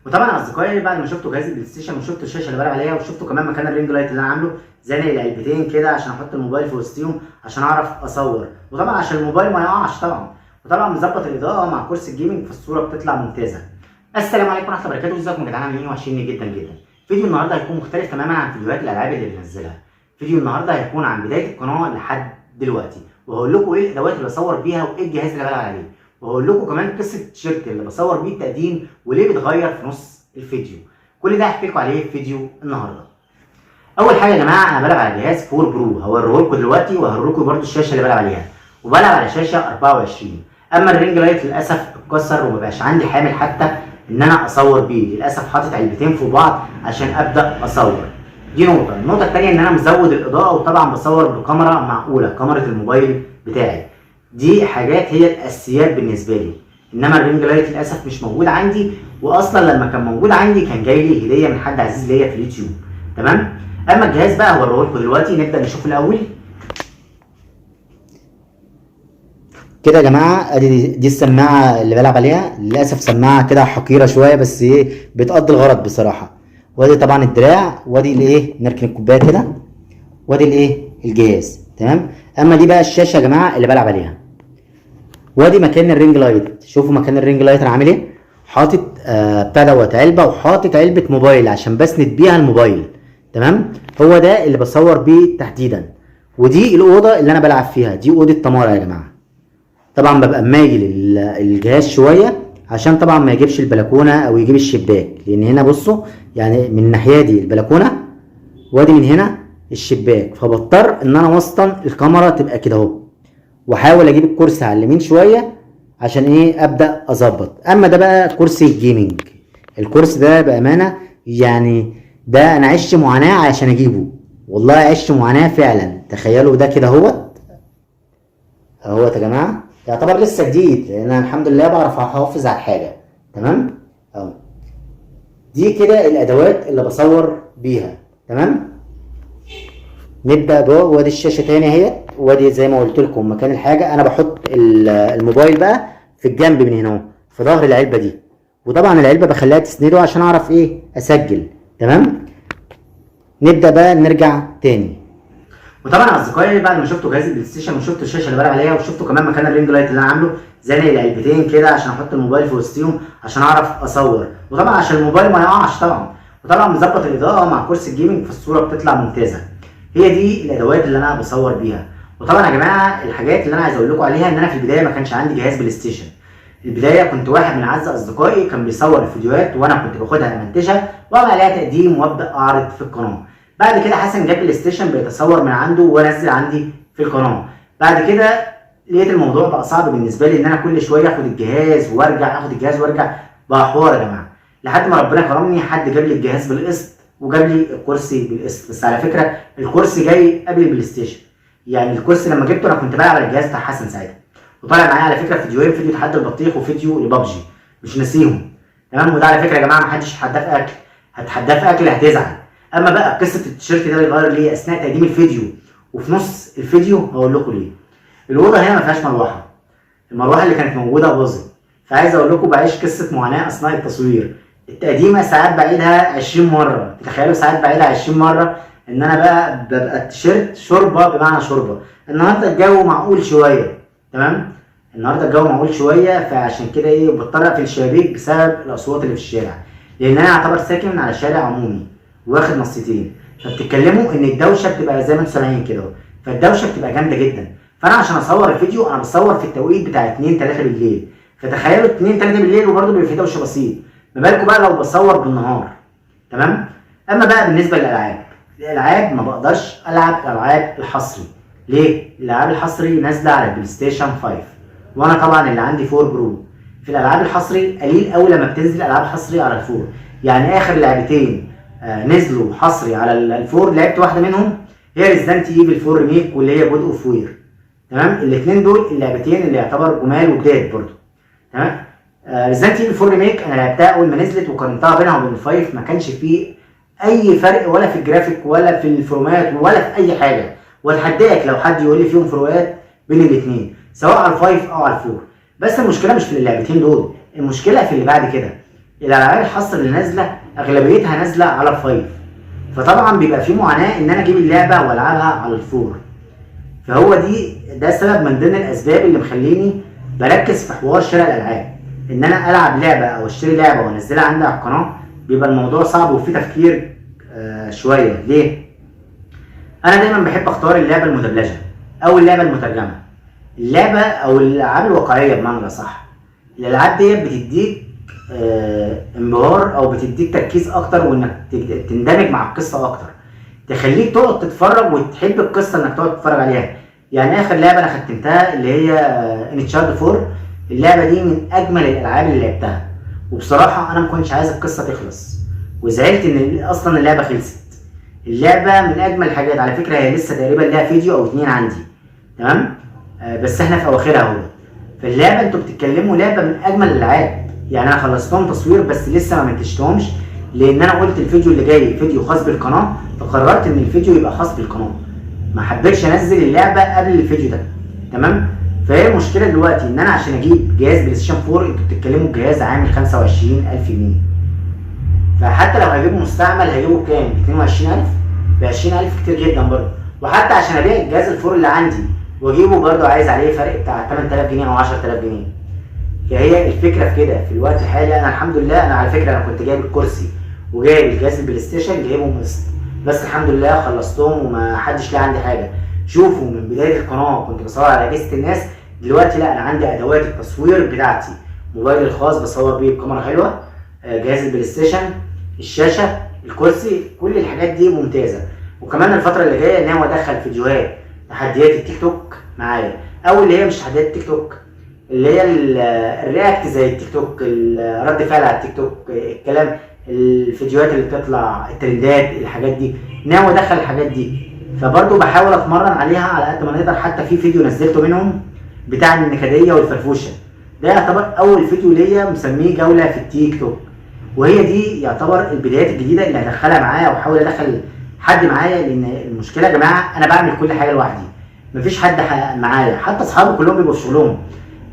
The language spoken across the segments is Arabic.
وطبعا يا اصدقائي بعد ما شفتوا جهاز البلاي ستيشن وشفتوا الشاشه اللي بلعب عليها وشفتوا كمان مكان الرينج لايت اللي انا عامله زانق العلبتين كده عشان احط الموبايل في وسطهم عشان اعرف اصور، وطبعا عشان الموبايل ما يقعش طبعا، وطبعا مظبط الاضاءه مع كرسي الجيمنج فالصوره بتطلع ممتازه. السلام عليكم ورحمه الله وبركاته، ازيكم يا جدعان عاملين ايه؟ وحشيني جدا جدا. فيديو النهارده هيكون مختلف تماما عن فيديوهات الالعاب اللي بنزلها. فيديو النهارده هيكون عن بدايه القناه لحد دلوقتي، وهقول لكم ايه الادوات اللي بصور بيها وايه الجهاز اللي بلعب عليه، وهقول لكم كمان قصه التيشيرت اللي بصور بيه التقديم وليه بيتغير في نص الفيديو. كل ده هحكي لكم عليه في فيديو النهارده. اول حاجه يا جماعه انا بلعب على جهاز 4 برو، هوريه لكم دلوقتي وهوري لكم برده الشاشه اللي بلعب عليها، وبلعب على شاشه 24. اما الرينج لايت للاسف اتكسر ومبقاش عندي حامل حتى ان انا اصور بيه، للاسف حاطط علبتين في بعض عشان ابدا اصور. دي نقطه. النقطه الثانيه ان انا مزود الاضاءه، وطبعا بصور بكاميرا معقوله، كاميرا الموبايل بتاعي. دي حاجات هي الاساسيات بالنسبه لي. انما الرينج لايت للاسف مش موجود عندي، واصلا لما كان موجود عندي كان جاي لي هديه من حد عزيز ليا في اليوتيوب. تمام. اما الجهاز بقى هوريه لكم دلوقتي. نبدا نشوف الاول كده يا جماعه. دي السماعه اللي بلعب عليها، للاسف سماعه كده حقيره شويه بس ايه بتقضي الغرض بصراحه. وادي طبعا الدراع، وادي الايه نركن الكوبايه كده، وادي الايه الجهاز. تمام. اما دي بقى الشاشه يا جماعه اللي بلعب عليها، وادي مكان الرينج لايت. شوفوا مكان الرينج لايت انا عامل ايه، حاطط بتاع دوت علبه، وحاطط علبه موبايل عشان بسند بيها الموبايل. تمام. هو ده اللي بصور بيه تحديدا. ودي الاوضه اللي انا بلعب فيها، دي اوضه تمارا يا جماعه. طبعا ببقى مايل الجهاز شويه عشان طبعا ما يجيبش البلكونه او يجيب الشباك، لان هنا بصوا يعني من الناحيه دي البلكونه، وادي من هنا الشباك، فبضطر ان انا وسطن الكاميرا تبقى كده اهو، واحاول اجيب الكرسي على اليمين شويه عشان ايه ابدا اظبط. اما ده بقى كرسي الجيمنج. الكرسي ده بامانه يعني ده انا عشت معاناه عشان اجيبه، والله عشت معاناه فعلا. تخيلوا ده كده اهوت يا جماعه، يعتبر لسه جديد لان انا الحمد لله بعرف احافظ على الحاجه. تمام اهو. دي كده الادوات اللي بصور بيها. تمام. نبدا جوه. وادي الشاشه تاني اهي، وادي زي ما قلت لكم مكان الحاجه. انا بحط الموبايل بقى في الجنب من هنا في ظهر العلبه دي، وطبعا العلبه بخليها تسنده عشان اعرف ايه اسجل. تمام. نبدا بقى نرجع تاني. وطبعا يا اصدقائي بعد ما شفتوا جهاز البلاي ستيشن وشفتوا الشاشه اللي بلعب عليها وشفتوا كمان مكان الرينج لايت اللي انا عامله زانق العلبتين كده عشان احط الموبايل في وسطهم عشان اعرف اصور، وطبعا عشان الموبايل ما يقعش طبعا، وطبعا مظبط الاضاءه مع كرسي الجيمنج فالصوره بتطلع ممتازه. هي دي الادوات اللي انا بصور بيها. وطبعا يا جماعه الحاجات اللي انا عايز اقول لكم عليها ان انا في البدايه ما كانش عندي جهاز بلاي ستيشن. في البدايه كنت واحد من اعز اصدقائي كان بيصور الفيديوهات وانا كنت باخدها امنتجها واعمل عليها تقديم وابدا اعرض في القناه. بعد كده حسن جاب بلاي ستيشن بيتصور من عنده وانزل عندي في القناه. بعد كده لقيت الموضوع بقى صعب بالنسبه لي ان انا كل شويه اخد الجهاز وارجع، اخد الجهاز وارجع، بقى حوار يا جماعه. لحد ما ربنا كرمني حد جاب لي الجهاز بالقسط وجاب لي الكرسي بالقسط. بس على فكره الكرسي جاي قبل البلاي ستيشن، يعني الكرسي لما جبته انا كنت بلعب على الجهاز بتاع حسن ساعتها، وطالع معايا على فكره فيديوهين، فيديو تحدي البطيخ وفيديو لبابجي مش ناسيهم. تمام. وده على فكره يا جماعه ما حدش يتحداه في اكل، هتحداه في اكل هتزعل. اما بقى قصه التيشيرت ده بيتغير ليه اثناء تقديم الفيديو وفي نص الفيديو هقول لكم ليه. الاوضه هنا ما فيهاش مروحه، المروحه اللي كانت موجوده باظت، فعايز اقول لكم بعيش قصه معاناه اثناء التصوير. التقديمه ساعات بعيدها 20 مره، تخيلوا ساعات بعيدها 20 مره ان انا بقى ببقى التيشيرت شوربه بمعنى شوربه. النهارده الجو معقول شويه. تمام. النهارده الجو معقول شويه، فعشان كده ايه بضطر اقفل الشبابيك بسبب الاصوات اللي في الشارع، لان انا اعتبر ساكن على شارع عمومي واخد نصيتين، فبتتكلموا ان الدوشه بتبقى زي ما انتم سامعين كده، فالدوشه بتبقى جامده جدا. فانا عشان اصور الفيديو انا بصور في التوقيت بتاع 2 3 بالليل، فتخيلوا 2 3 بالليل وبرده بيبقى في دوشه بسيط، ما بالكم بقى لو بصور بالنهار. تمام. اما بقى بالنسبه للالعاب، الالعاب ما بقدرش العب الالعاب الحصري. ليه؟ الالعاب الحصري نازله على البلاي ستيشن 5، وانا طبعا اللي عندي 4 برو. في الالعاب الحصري قليل قوي لما بتنزل العاب حصري على الفور، يعني اخر لعبتين نزلوا حصري على الفور لعبت واحده منهم هي ريزدنت ايفل 4 ريميك واللي هي جود اوف وير. تمام. الاثنين دول اللعبتين اللي يعتبر جمال وجداد برضه. تمام. ريزدنت ايفل 4 ريميك انا لعبتها اول ما نزلت وقارنتها بينها وبين الفايف، ما كانش فيه اي فرق ولا في الجرافيك ولا في الفرومات ولا في اي حاجه، واتحداك لو حد يقول لي فيهم فروقات بين الاثنين سواء على الفايف او على الفور. بس المشكله مش في اللعبتين دول، المشكله في اللي بعد كده. الالعاب الحصر اللي نازله اغلبيتها نازله على الفايف، فطبعا بيبقى في معاناه ان انا اجيب اللعبه والعبها على الفور. فهو ده سبب من ضمن الاسباب اللي مخليني بركز في حوار شراء الالعاب. ان انا العب لعبه او اشتري لعبه وانزلها عندي على القناه بيبقى الموضوع صعب وفيه تفكير شويه. ليه؟ انا دايما بحب اختار اللعبه المدبلجه او اللعبه المترجمه، اللعبه او الالعاب الواقعيه بمعنى صح. الالعاب دي بتديك انبهار او بتديك تركيز اكتر، وانك تندمج مع القصه اكتر، تخليك تقعد تتفرج وتحب القصه انك تقعد تتفرج عليها. يعني اخر لعبه انا ختمتها اللي هي انشارد 4، اللعبه دي من اجمل الالعاب اللي لعبتها، وبصراحه انا ما كنتش عايز القصه تخلص وزعلت ان اصلا اللعبه خلصت. اللعبه من اجمل الحاجات على فكره، هي لسه تقريبا لها فيديو او 2 عندي، تمام؟ بس احنا في اواخرها اهو. فاللعبه انتوا بتتكلموا لعبه من اجمل الالعاب، يعني انا خلصتهم تصوير بس لسه ما منتجتهمش، لان انا قلت الفيديو اللي جاي فيديو خاص بالقناه، فقررت ان الفيديو يبقى خاص بالقناه، ما حبيتش انزل اللعبه قبل الفيديو ده، تمام؟ فهي المشكله دلوقتي ان انا عشان اجيب جهاز بلاي ستيشن 4 انتوا بتتكلموا الجهاز عامل 25000 جنيه، فحتى لو هجيبه مستعمل هجيبه بكام؟ ب 22000؟ ب 20000 كتير جدا برضه. وحتى عشان ابيع الجهاز الفور اللي عندي واجيبه برضه عايز عليه فرق بتاع 8000 جنيه او 10000 جنيه. فهي الفكره في كده. في الوقت الحالي انا الحمد لله، انا على فكره انا كنت جايب الكرسي وجايب الجهاز البلاي ستيشن جايبهم قسط، بس الحمد لله خلصتهم وما حدش لاقي عندي حاجه. شوفوا من بدايه القناه كنت بصور على اجهزه الناس، دلوقتي لا، انا عندي ادوات التصوير بتاعتي، موبايلي الخاص بصور بيه بكاميرا حلوه، جهاز البلاي ستيشن، الشاشه، الكرسي، كل الحاجات دي ممتازه. وكمان الفتره اللي جايه ناوي ادخل فيديوهات تحديات التيك توك معايا، او اللي هي مش تحديات التيك توك، اللي هي الرياكت زي التيك توك، رد فعل على التيك توك، الكلام، الفيديوهات اللي بتطلع، الترندات، الحاجات دي، ناوي ادخل الحاجات دي. فبرضه بحاول اتمرن عليها على قد ما نقدر. حتى في فيديو نزلته منهم بتاع النكديه والفرفوشه، ده يعتبر اول فيديو ليا مسميه جوله في التيك توك، وهي دي يعتبر البدايات الجديده اللي هدخلها معايا، واحاول ادخل حد معايا، لان المشكله يا جماعه انا بعمل كل حاجه لوحدي، مفيش حد معايا، حتى اصحابي كلهم بيبقوا في شغلهم،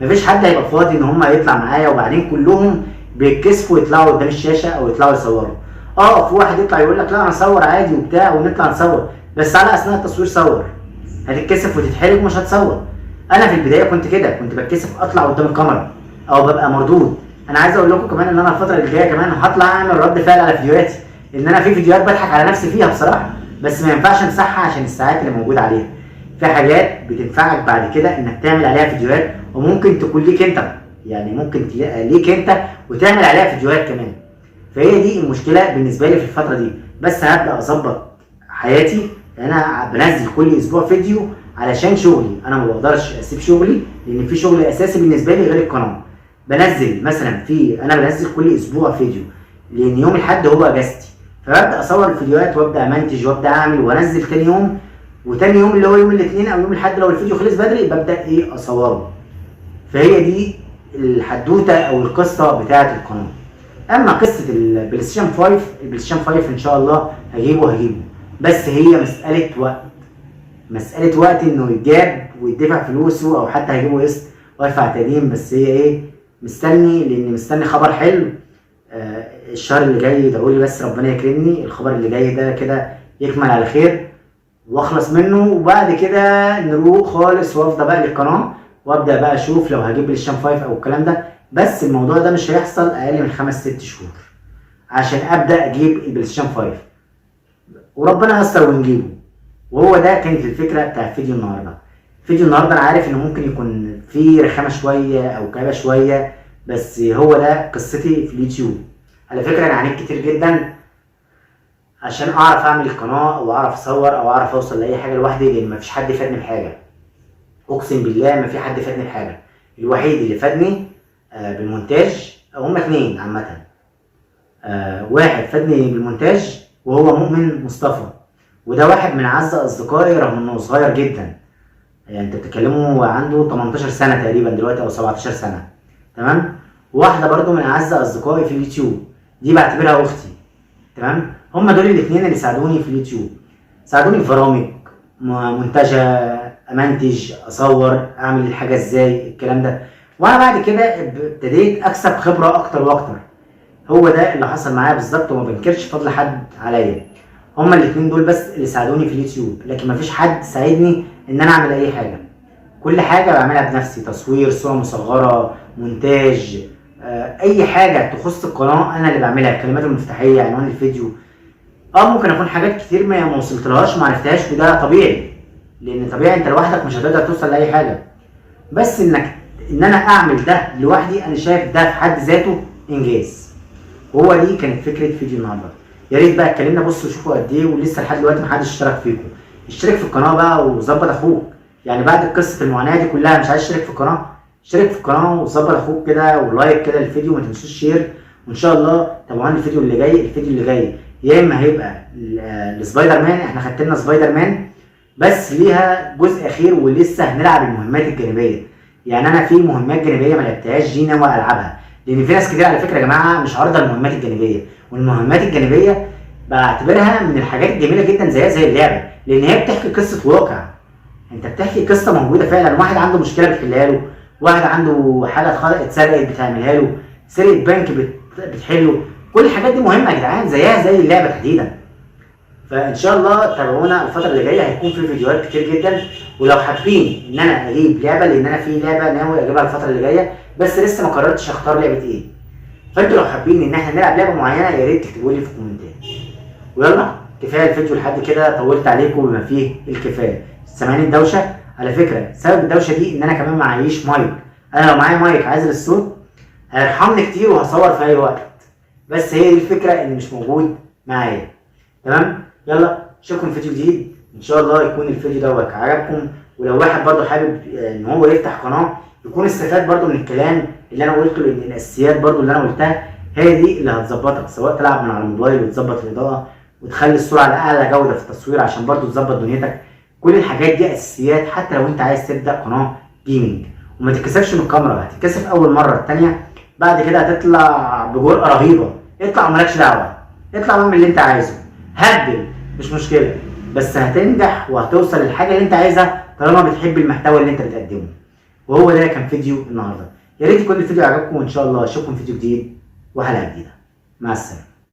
مفيش حد هيبقى فاضي ان هم يطلع معايا، وبعدين كلهم بيتكسفوا يطلعوا قدام الشاشه او يطلعوا يصوروا. في واحد يطلع يقول لك لا انا اصور عادي وبتاع ونطلع نصور، بس على اثناء التصوير صور، هتتكسف وتتحرج ومش هتصور. انا في البدايه كنت كده، كنت بتكسف اطلع قدام الكاميرا او ببقى مردود. انا عايز اقول لكم كمان ان انا الفتره اللي جايه كمان هطلع اعمل رد فعل على فيديوهاتي، ان انا في فيديوهات بضحك على نفسي فيها بصراحه، بس ما ينفعش امسحها عشان الساعات اللي موجود عليها. في حاجات بتنفعك بعد كده انك تعمل عليها فيديوهات، وممكن تكون ليك انت، يعني ممكن ليك انت وتعمل عليها فيديوهات كمان. فهي دي المشكله بالنسبه لي في الفتره دي، بس هبدا اظبط حياتي. انا بنزل كل اسبوع فيديو علشان شغلي، انا ما بقدرش اسيب شغلي لان في شغل اساسي بالنسبه لي غير القناه. بنزل مثلا انا بنزل كل اسبوع فيديو، لان يوم الاحد هو اجازتي، فببدا اصور الفيديوهات وابدا امنتج وابدا اعمل وانزل تاني يوم، وتاني يوم اللي هو يوم الاثنين او يوم الاحد لو الفيديو خلص بدري ببدا اصوره. فهي دي الحدوته او القصه بتاعه القناه. اما قصه البلاي ستيشن 5، البلاي ستيشن 5 ان شاء الله هجيبه، بس هي مساله وقت انه يتجاب ويدفع فلوسه، او حتى هجيبه قسط وادفع تقديم. بس هي مستني، لان مستني خبر حلو الشهر اللي جاي. ادعوا لي بس ربنا يكرمني الخبر اللي جاي ده كده يكمل على خير واخلص منه، وبعد كده نروق خالص وافضى بقى للقناه وابدا بقى اشوف لو هجيب بلاي ستيشن 5 او الكلام ده. بس الموضوع ده مش هيحصل اقل من 5-6 شهور عشان ابدا اجيب البلاي ستيشن 5، وربنا يستر ونجيبه. وهو ده كانت الفكره بتاع فيديو النهارده. فيديو النهارده انا عارف انه ممكن يكون فيه رخامه شويه او كآبه شويه، بس هو ده قصتي في اليوتيوب. على فكره انا عانيت كتير جدا عشان اعرف اعمل القناه او اعرف اصور او اعرف اوصل لاي حاجه لوحدي، لان مفيش حد فادني بحاجه. اقسم بالله ما في حد فادني بحاجه. الوحيد اللي فادني بالمونتاج، او هما 2 عامه. واحد فادني بالمونتاج وهو مؤمن مصطفى، وده واحد من اعز اصدقائي رغم انه صغير جدا، يعني انت بتتكلموا عنده 18 سنه تقريبا دلوقتي او 17 سنه، تمام؟ واحده برضو من اعز اصدقائي في اليوتيوب، دي بعتبرها اختي، تمام؟ هما دول الاثنين اللي ساعدوني في اليوتيوب، ساعدوني في برامج منتجه، امنتج، اصور، اعمل الحاجه ازاي، الكلام ده. وانا بعد كده ابتديت اكسب خبره اكتر واكتر. هو ده اللي حصل معايا بالظبط، وما بنكرش فضل حد عليا. هما الاتنين دول بس اللي ساعدوني في اليوتيوب، لكن مفيش حد ساعدني ان انا اعمل اي حاجه. كل حاجه بعملها بنفسي، تصوير، صور مصغره، مونتاج، اي حاجه تخص القناه انا اللي بعملها. الكلمات المفتاحيه، عنوان الفيديو. ممكن اكون حاجات كتير ما وصلتلهاش، ما عرفتهاش، وده طبيعي، لان طبيعي انت لوحدك مش هتقدر توصل لاي حاجه. بس ان انا اعمل ده لوحدي، انا شايف ده في حد ذاته انجاز. وهو دي كانت فكره فيديو النهارده. يا ريت بقى اتكلمنا، بصوا شوفوا قد ايه ولسه لحد دلوقتي محدش اشترك فيكم. اشترك في القناه بقى وظبط اخوك. يعني بعد قصه المعاناه دي كلها مش عايز تشترك في القناه؟ اشترك في القناه وظبط اخوك كده، ولايك كده الفيديو، ما تنسوش شير. وان شاء الله تابعونا الفيديو اللي جاي. الفيديو اللي جاي يا اما هيبقى لسبايدر مان، احنا ختمنا سبايدر مان بس ليها جزء اخير، ولسه هنلعب المهمات الجانبيه. يعني انا في مهمات جانبيه ما لعبتهاش دي ناوي العبها، لان في ناس كتير على فكره يا جماعه مش عارضه المهمات الجانبيه. والمهمات الجانبيه بعتبرها من الحاجات الجميله جدا زيها زي اللعبه، لان هي بتحكي قصه واقع. انت بتحكي قصه موجوده فعلا، واحد عنده مشكله بتحلها له، واحد عنده حاجه اتسرقت بتعملها له، سرقه بنك بتحله. كل الحاجات دي مهمه يا جدعان، زيها زي اللعبه تحديدا. فان شاء الله تابعونا الفتره اللي جايه، هيكون في فيديوهات كتير جدا. ولو حابين ان انا اجيب لعبه، لان انا في لعبه ناوي اجيبها الفتره اللي جايه، بس لسه ما قررتش اختار لعبه ايه. فانتوا لو حابين ان احنا نلعب لعبه معينه، يا ريت تكتبوا لي في الكومنتات. ويلا كفايه الفيديو لحد كده، طولت عليكم بما فيه الكفايه. سامعين الدوشه؟ على فكره سبب الدوشه دي ان انا كمان معيش مايك. انا لو معايا مايك عازل الصوت هيرحمني كتير وهصور في اي وقت، بس هي دي الفكره اللي مش موجود معايا. تمام؟ يلا اشوفكم في فيديو جديد ان شاء الله. يكون الفيديو دوت عجبكم، ولو واحد برضو حابب ان هو يفتح قناه يكون استفاد برضو من الكلام اللي انا قلته، لان الاساسيات برضو اللي انا قلتها هي دي اللي هتظبطك، سواء تلعب من على الموبايل وتظبط الاضاءه وتخلي الصوره على اعلى جوده في التصوير عشان برضو تظبط دنيتك. كل الحاجات دي اساسيات حتى لو انت عايز تبدا قناه جيمنج. وما تتكسفش من الكاميرا، هتتكسف اول مره، الثانيه بعد كده هتطلع بجرأة رهيبه. اطلع ومالكش دعوه، اطلع واعمل اللي انت عايزه، هبل مش مشكله، بس هتنجح وهتوصل للحاجه اللي انت عايزها طالما بتحب المحتوى اللي انت بتقدمه. وهو ده كان فيديو النهارده. يا ريت يكون الفيديو عجبكم، وان شاء الله اشوفكم في فيديو جديد وحلقه جديده. مع السلامه.